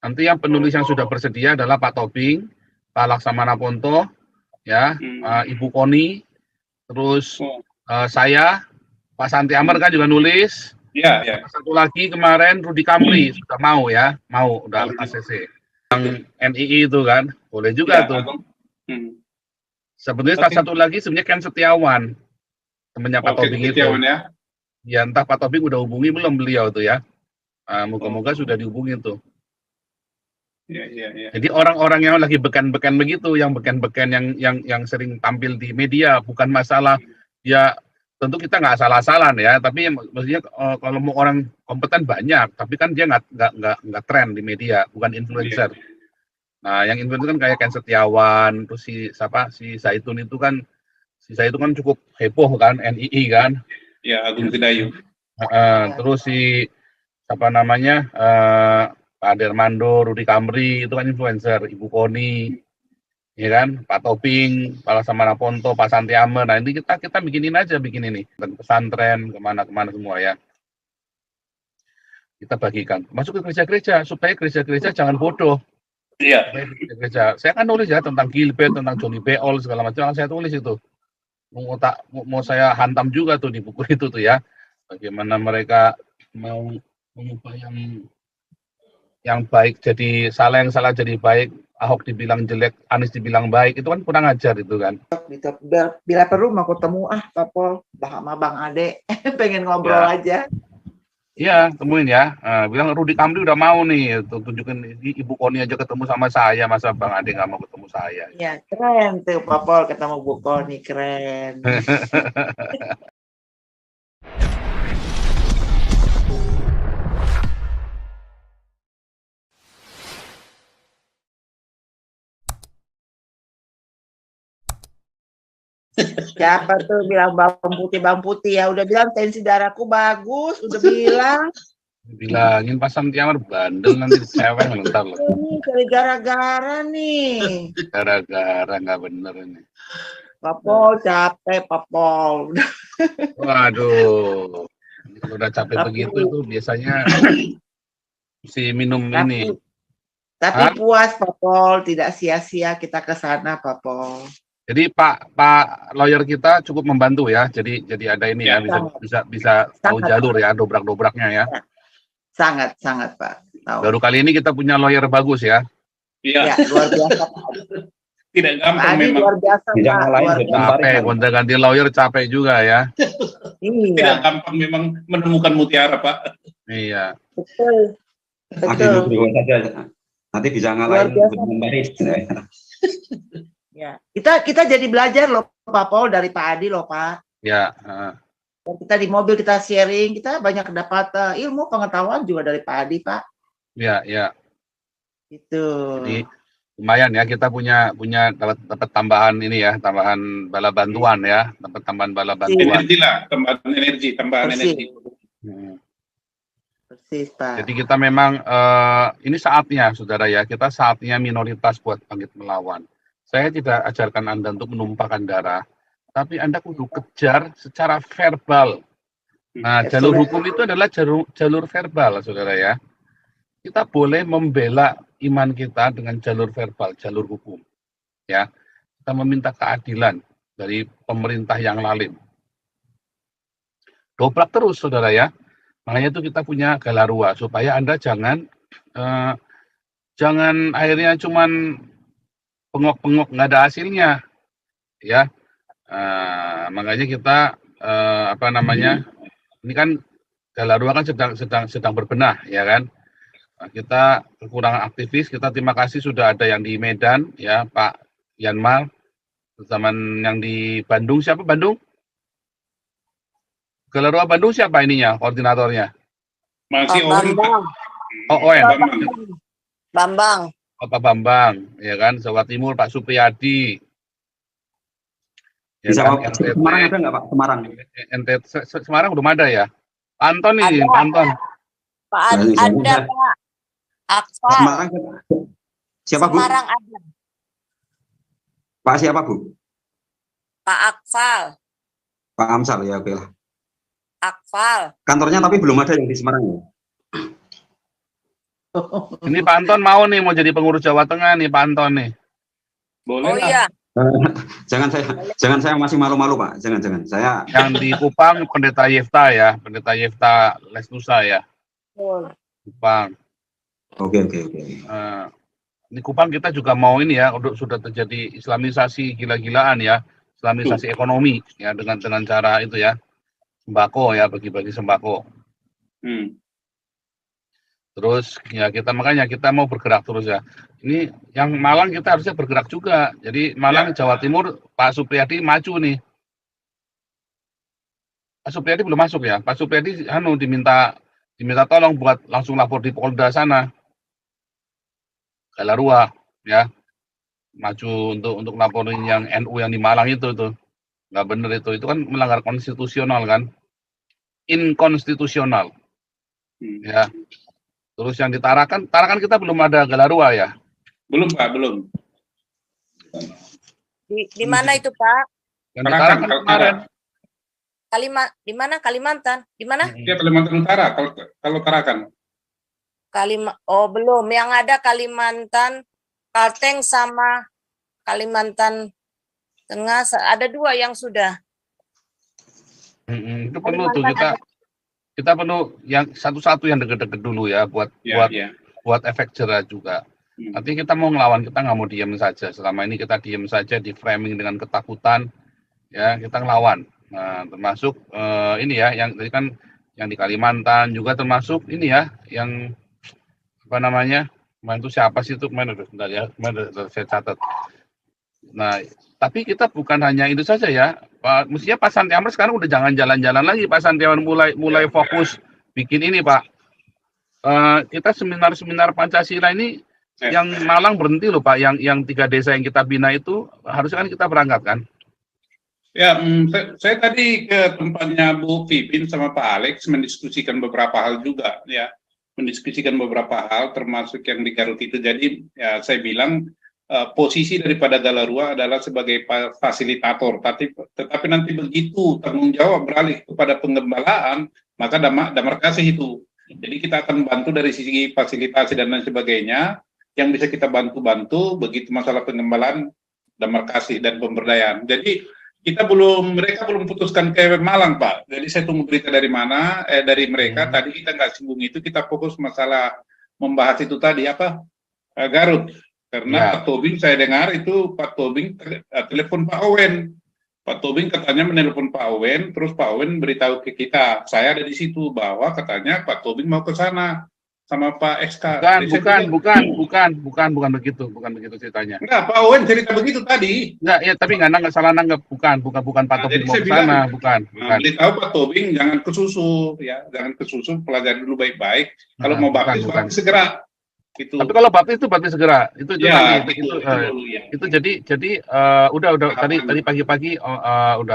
Nanti yang penulis yang sudah bersedia adalah Pak Tobing, Pak Laksamana Ponto, ya, Ibu Koni, terus saya, Pak Santi Amar kan juga nulis. Ya, ya. Satu lagi kemarin Rudi Kamri sudah mau ya, udah ACC. Yang NII itu kan, boleh juga tuh. Sebenarnya satu lagi sebenarnya Ken Setiawan, temannya Pak Tobing itu. Ya. Ya entah Pak Tobing udah hubungi belum beliau tuh ya. Moga-moga sudah dihubungi tuh. Ya. Jadi orang-orang yang lagi beken-beken begitu, yang beken-beken yang sering tampil di media, bukan masalah ya tentu kita nggak salah-salahan ya, tapi maksudnya kalau mau orang kompeten banyak, tapi kan dia nggak tren di media, bukan influencer. Nah, yang influencer kan kayak Ken Setiawan, terus si Zaitun itu kan, cukup heboh kan, NII kan. Ya, Agung Fidayu. Terus si apa namanya Pak Dermando, Rudi Kamri itu kan influencer, Ibu Koni, ya kan, Pak Tobing, Pak Laksamana Ponto, Pak Santi Amer. Nah ini kita bikin ini dan pesantren kemana semua ya. Kita bagikan, masuk ke gereja-gereja supaya gereja-gereja jangan bodoh. Iya. Gereja, saya kan nulis ya tentang Gilbert, tentang Johnny Beol segala macam, saya tulis itu. Mau saya hantam juga tuh di buku itu tuh ya. Bagaimana mereka mau mengubah yang baik jadi salah, yang salah jadi baik, Ahok dibilang jelek, Anies dibilang baik, itu kan kurang ajar itu kan. Bila perlu mau ketemu Pak Pol, sama Bang Ade, pengen ngobrol aja. Iya, temuin ya. Bilang Rudi Kamri udah mau nih, tunjukin Ibu Koni aja ketemu sama saya, masa Bang Ade nggak mau ketemu saya? Iya, keren tuh Pak Pol ketemu Bu Koni, keren. Siapa tuh bilang Bang Putih ya, udah bilang tensi darahku bagus, udah bilang. Bilangin Pak Santi Amar bandel nanti cewek ntar loh. Ini cari gara-gara nih. Gara-gara nggak bener ini. Pak Pol capek Pak Pol. Waduh, kalau udah capek begitu itu biasanya si minum ini. Tapi puas Pak Pol, tidak sia-sia kita ke sana Pak Pol. Jadi Pak lawyer kita cukup membantu ya. Jadi ada ini ya, bisa tahu jalur ya, dobrak-dobraknya ya. Sangat Pak. Tahu. Baru kali ini kita punya lawyer bagus ya. Iya. Ya, luar biasa Pak. Tidak gampang memang. Luar biasa Pak. Capek, gonta-ganti lawyer capek juga ya. Tidak gampang memang menemukan mutiara Pak. Iya. Betul. Nanti bisa ngalahin Baris. Ya, kita jadi belajar loh Pak Pol dari Pak Adi loh Pak. Ya. Kita di mobil kita sharing, kita banyak dapat ilmu pengetahuan juga dari Pak Adi Pak. Ya. Itu. Jadi lumayan ya, kita punya dapat tambahan ini ya, tambahan bala bantuan ya, dapat tambahan bala bantuan. Energi lah, tambahan energi. Persis Pak. Jadi kita memang ini saatnya saudara ya, kita saatnya minoritas buat bangkit melawan. Saya tidak ajarkan Anda untuk menumpahkan darah, tapi Anda kudu kejar secara verbal. Nah, jalur hukum itu adalah jalur verbal, saudara ya. Kita boleh membela iman kita dengan jalur verbal, jalur hukum. Ya, kita meminta keadilan dari pemerintah yang lalim. Dobrak terus, saudara ya. Makanya itu kita punya Galarua, supaya Anda jangan akhirnya cuman pengok-pengok nggak ada hasilnya, ya. Makanya kita ini kan Galarua kan sedang berbenah, ya kan. Kita kekurangan aktivis, kita terima kasih sudah ada yang di Medan, ya Pak Yanmar, zaman yang di Bandung, siapa Bandung? Galarua Bandung siapa ininya, koordinatornya? Masih orang Pak. Bambang. Pak Bambang, ya kan, Jawa Timur Pak Supriyadi. Ya bisa kan, Semarang ada nggak Pak? Semarang belum ada ya? Anton nih, Pak Anton. Pak ada Pak. Akfal. Semarang siapa Bu? Semarang ada. Pak siapa Bu? Pak Akfal. Pak Amsal ya, oke lah. Akfal. Kantornya tapi belum ada yang di Semarang ya? Ini Pak Anton mau nih, mau jadi pengurus Jawa Tengah nih Pak Anton nih. Boleh Oh lah. iya, Jangan saya masih malu-malu Pak. Jangan saya. Yang di Kupang Pendeta Yefta ya, Pendeta Yefta Lesnusa ya, betul. Kupang. Oke. Di Kupang kita juga mau ini ya, sudah terjadi Islamisasi gila-gilaan ya, Islamisasi ekonomi ya dengan cara itu ya, sembako ya, bagi-bagi sembako. Hmm. Terus ya makanya kita mau bergerak terus ya. Ini yang Malang kita harusnya bergerak juga. Jadi Malang Jawa Timur Pak Supriyadi maju nih. Pak Supriyadi belum masuk ya. Pak Supriyadi diminta tolong buat langsung lapor di Polda sana. Galarua ya. Maju untuk laporin yang NU yang di Malang itu tuh. Nggak bener itu kan melanggar konstitusional kan. Inkonstitusional. Ya. Terus yang di Tarakan kita belum ada Galarua ya? Belum Pak, belum. Di mana itu Pak? Yang di Tarakan kemarin. Di mana Kalimantan? Di mana? Dia Kalimantan Utara kalau Tarakan. Oh belum, yang ada Kalimantan, Kalteng sama Kalimantan Tengah, ada 2 yang sudah. Itu perlu tuh kita perlu yang satu-satu yang deket-deket dulu ya buat efek jerah juga. Nanti kita mau ngelawan, kita nggak mau diem saja. Selama ini kita diem saja, di framing dengan ketakutan, ya kita ngelawan. Nah, termasuk ini ya, yang tadi kan yang di Kalimantan juga termasuk ini ya, yang apa namanya, kemarin itu siapa sih itu kemarin saya catat. Nah, tapi kita bukan hanya itu saja ya. Mestinya Pak Santi Amar sekarang udah jangan jalan-jalan lagi. Pak Santi Amar mulai fokus bikin ini Pak. Kita seminar Pancasila ini yang Malang berhenti loh Pak. Yang 3 desa yang kita bina itu harusnya kan kita berangkat kan? Ya, saya tadi ke tempatnya Bu Pipin sama Pak Alex mendiskusikan beberapa hal juga ya. Mendiskusikan beberapa hal termasuk yang di Garut itu. Jadi ya saya bilang posisi daripada Galarua adalah sebagai fasilitator, tetapi nanti begitu tanggung jawab beralih kepada penggembalaan, maka damar kasih itu. Jadi kita akan bantu dari sisi fasilitasi dan lain sebagainya, yang bisa kita bantu begitu masalah penggembalaan, damar kasih dan pemberdayaan. Jadi mereka belum putuskan ke Malang Pak. Jadi saya tunggu berita dari mereka. Tadi kita nggak singgung itu, kita fokus masalah membahas itu tadi Garut. Karena Pak Tobing saya dengar itu Pak Tobing telepon Pak Owen. Pak Tobing katanya menelpon Pak Owen, terus Pak Owen beritahu ke kita. Saya ada di situ bahwa katanya Pak Tobing mau ke sana sama Pak SK. Bukan begitu ceritanya. Enggak, Pak Owen cerita begitu tadi. Enggak, ya tapi nggak salah nanggap, bukan Pak Tobing mau ke sana, bukan. Beritahu Pak Tobing jangan kesusu ya, pelajari dulu baik-baik. Kalau mau baptis segera. Gitu. Tapi kalau baptis itu baptis segera, itu jadi udah tadi pagi-pagi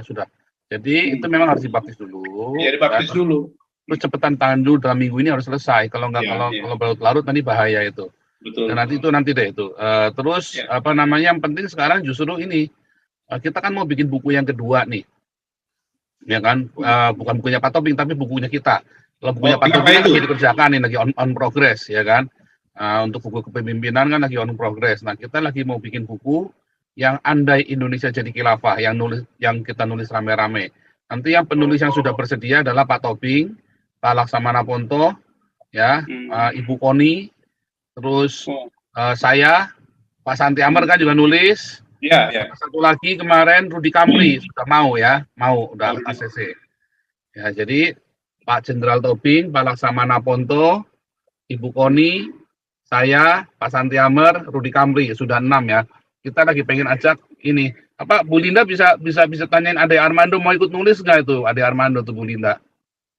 sudah. Jadi itu memang harus dibaptis dulu. Iya, dibaptis dulu. Terus cepetan tangan dulu dalam minggu ini harus selesai. Kalau nggak kalau berlarut nanti bahaya itu. Betul. Dan nanti deh itu. Terus yang penting sekarang justru ini kita kan mau bikin buku yang kedua nih, ya kan? Bukan bukunya Pak Tobing tapi bukunya kita. Kalau bukunya Pak Tobing lagi dikerjakan nih, lagi on progress, ya kan? Untuk buku kepemimpinan kan lagi on progress. Nah, kita lagi mau bikin buku yang andai Indonesia jadi khilafah, yang kita nulis rame-rame. Nanti yang penulis yang sudah bersedia adalah Pak Tobing, Pak Laksamana Ponto, ya, Ibu Koni, terus saya, Pak Santi Amar kan juga nulis. Iya. Satu lagi kemarin Rudi Kamri sudah udah ACC. Ya, jadi Pak Jenderal Tobing, Pak Laksamana Ponto, Ibu Koni, saya, Pak Santi Amar, Rudi Kamri, sudah 6 ya. Kita lagi pengen ajak ini. Bu Linda bisa tanyain Ade Armando mau ikut nulis nggak itu? Ade Armando tuh Bu Linda.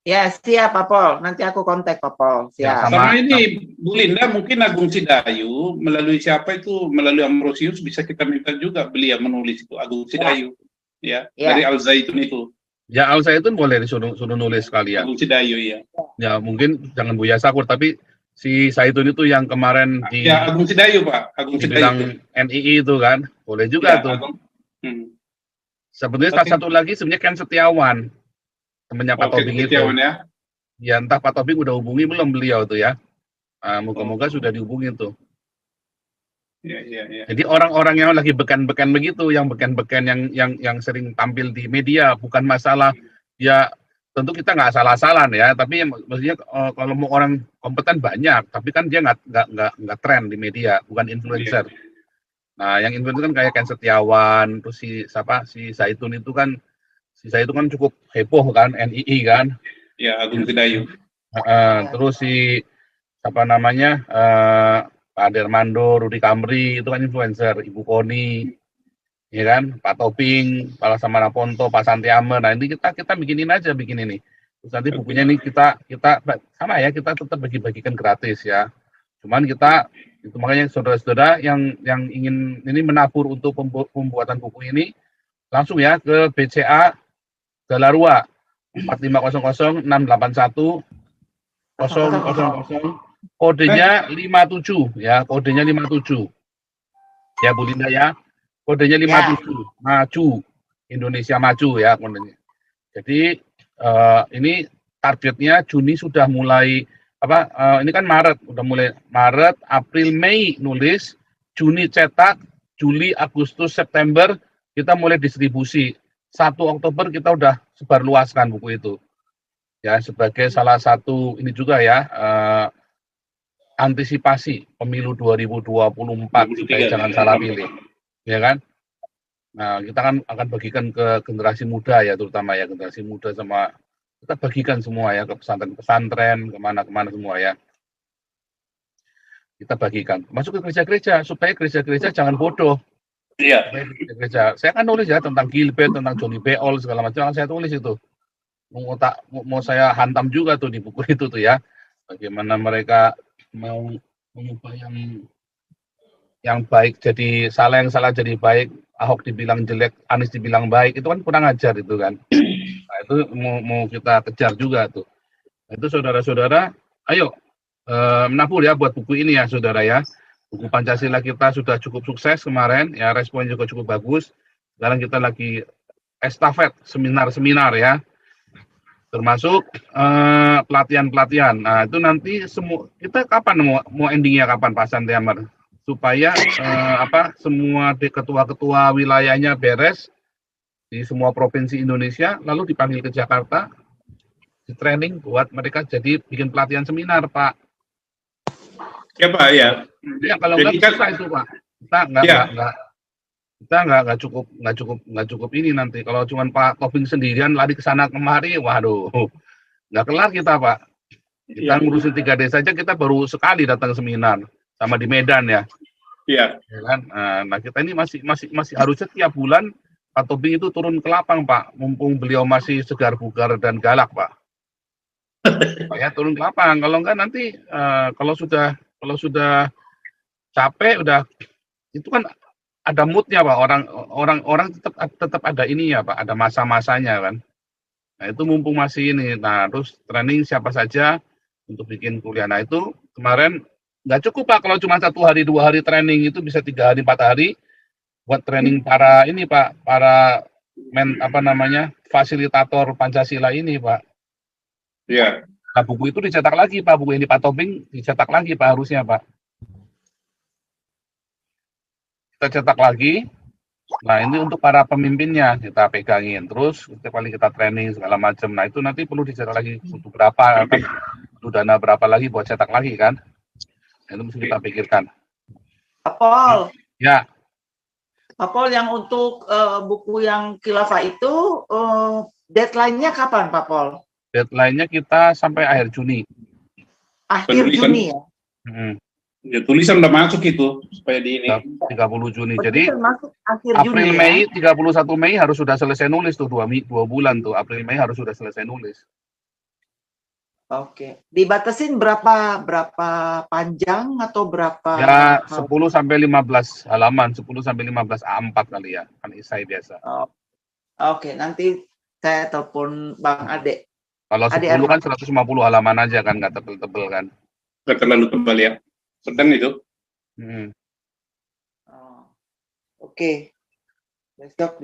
Ya, siap Pak Pol. Nanti aku kontak Pak Pol. Siap. Ya, sama ini Bu Linda mungkin Agung Sidayu melalui siapa itu? Melalui Ambrosius bisa kita minta juga beliau menulis itu Agung Sidayu. Ya. Dari Al Zaitun itu. Ya, Al Zaitun boleh disuruh nulis sekalian. Agung Sidayu ya. Ya, mungkin jangan Buya Sakur tapi si Zaitun itu yang kemarin di Agung Sidayu Pak, bilang NII itu kan, boleh juga tuh. Sebenarnya satu lagi sebenarnya Ken Setiawan, temannya Pak Tobing itu. Ya. Ya entah Pak Tobing udah hubungi belum beliau tuh ya. Moga-moga sudah dihubungin tuh. Iya. Jadi orang-orang yang lagi beken-beken begitu, yang beken-beken yang sering tampil di media, bukan masalah ya tentu kita nggak salah-salahan ya, tapi maksudnya kalau mau orang kompeten banyak, tapi kan dia nggak tren di media, bukan influencer. Nah, yang influencer kan kayak Ken Setiawan, terus si Zaitun itu kan, cukup heboh kan, NII kan. Ya, Agung Sedayu. Terus si apa namanya Pak Dermando, Rudy Kamri itu kan influencer, Ibu Koni, ya kan, Pak Toping, Pak Laksamana Ponto, Pak Santiamer. Nah ini kita bikin ini. Terus nanti bukunya ini kita sama ya, kita tetap bagi-bagikan gratis ya. Cuman kita itu makanya saudara-saudara yang ingin ini menabur untuk pembuatan buku ini langsung ya ke BCA Galarua 4500 681 000. Kodenya 57 ya, kodenya 57. Ya Bu Linda ya. Kodenya 57. Maju. Indonesia maju ya kodenya. Jadi ini targetnya Juni sudah mulai ini kan Maret, udah mulai Maret, April, Mei nulis, Juni cetak, Juli, Agustus, September kita mulai distribusi. 1 Oktober kita udah sebarluaskan buku itu. Ya, sebagai salah satu ini juga ya antisipasi pemilu 2024 supaya jangan salah pilih, ya kan? Nah, kita kan akan bagikan ke generasi muda ya, terutama ya generasi muda, sama kita bagikan semua ya ke pesantren-pesantren, kemana-kemana semua ya. Kita bagikan, masuk ke gereja-gereja supaya gereja-gereja jangan bodoh. Iya. Gereja, saya kan nulis ya tentang Gilbert, tentang Johnny Beol segala macam, saya tulis itu. Mau saya hantam juga tuh di buku itu tuh ya. Bagaimana mereka mau mengubah yang baik jadi salah, yang salah jadi baik, Ahok dibilang jelek, Anies dibilang baik, itu kan kurang ajar itu kan. Nah, itu mau kita kejar juga tuh. Nah, itu saudara-saudara, ayo menabur ya buat buku ini ya saudara ya. Buku Pancasila kita sudah cukup sukses kemarin ya, responnya juga cukup bagus. Sekarang kita lagi estafet seminar-seminar ya. Termasuk pelatihan-pelatihan. Nah, itu nanti semua kita kapan mau endingnya kapan Pak Santiamer? Supaya semua ketua-ketua wilayahnya beres di semua provinsi Indonesia, lalu dipanggil ke Jakarta, di training buat mereka jadi bikin pelatihan seminar, Pak. Ya Pak, ya. Ya kalau nggak susah itu Pak. Kita nggak cukup ini nanti. Kalau cuma Pak Toping sendirian lari ke sana kemari, waduh, nggak kelar kita Pak. Kita ngurusin 3 desa saja, kita baru sekali datang seminar sama di Medan ya. Iya. Ya kan? Nah kita ini masih harus setiap bulan Pak Toping itu turun ke lapang Pak. Mumpung beliau masih segar bugar dan galak Pak. Ya turun ke lapang. Kalau enggak nanti kalau sudah capek udah itu kan ada moodnya Pak, orang tetap ada ini ya Pak, ada masa-masanya kan. Nah itu mumpung masih ini, nah terus training siapa saja untuk bikin kuliah. Nah itu kemarin nggak cukup Pak kalau cuma 1 hari 2 hari training, itu bisa 3 hari 4 hari buat training para ini Pak, para fasilitator Pancasila ini Pak. Iya. Nah buku itu dicetak lagi Pak, buku ini Pak Toping dicetak lagi Pak harusnya Pak. Kita cetak lagi. Nah ini untuk para pemimpinnya kita pegangin, terus setiap kali kita training segala macam. Nah itu nanti perlu dicetak lagi, butuh berapa kan, butuh dana berapa lagi buat cetak lagi kan. Nah, itu mesti kita pikirkan. Pak Pol. Ya. Pak Pol, yang untuk buku yang Khilafah itu deadline-nya kapan Pak Pol? Deadline-nya kita sampai akhir Juni. Akhir Juni ya. Ya, tulisan udah masuk itu supaya di ini 30 Juni. Jadi akhir April Juni, Mei ya? 31 Mei harus sudah selesai nulis tuh 2 bulan tuh. April Mei harus sudah selesai nulis. Oke. Dibatasin berapa panjang atau berapa? Ya 10 sampai 15 halaman, 10 sampai 15 A4 kali ya. Kan isai biasa. Oke, nanti saya telepon Bang Ade. Kalau 10 kan 150 halaman aja kan, nggak tebel-tebel kan. Nggak terlalu tebal ya. Sedang itu. Oke. Besok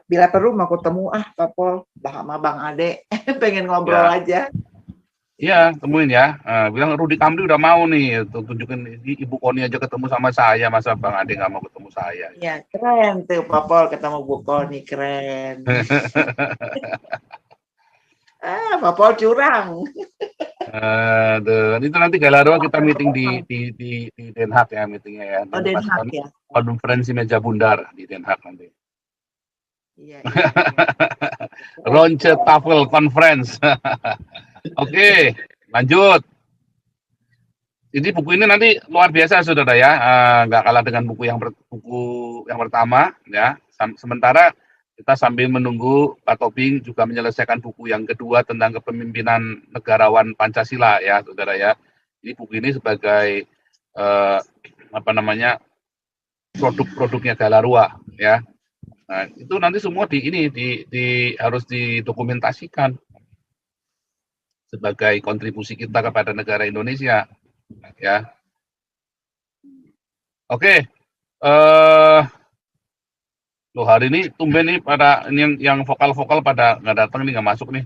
bila perlu mau ketemu Pak Pol, sama Bang Ade. Pengen ngobrol aja. Iya, temuin ya. Bilang Rudi Kamli udah mau nih, tunjukin Ibu Koni aja ketemu sama saya, masa Bang Ade nggak mau ketemu saya? Ya, keren tuh Pak Pol ketemu Bu Koni, keren. Pak Pol curang. Itu nanti Galarua kita meeting di Den Haag ya, meetingnya ya. Oh, Den Haag ya. Konferensi meja bundar di Den Haag nanti. Iya. Ronce Tafel Conference. Oke, lanjut. Jadi buku ini nanti luar biasa, saudara ya. Nggak kalah dengan buku yang pertama ya. Sementara kita sambil menunggu Pak Tobing juga menyelesaikan buku yang kedua tentang kepemimpinan negarawan Pancasila ya, saudara ya. Jadi buku ini sebagai produk-produknya Galarua ya. Nah, itu nanti semua harus didokumentasikan sebagai kontribusi kita kepada negara Indonesia ya. Oke. Loh, hari ini tumben nih pada ini yang vokal-vokal pada nggak datang nih, nggak masuk nih.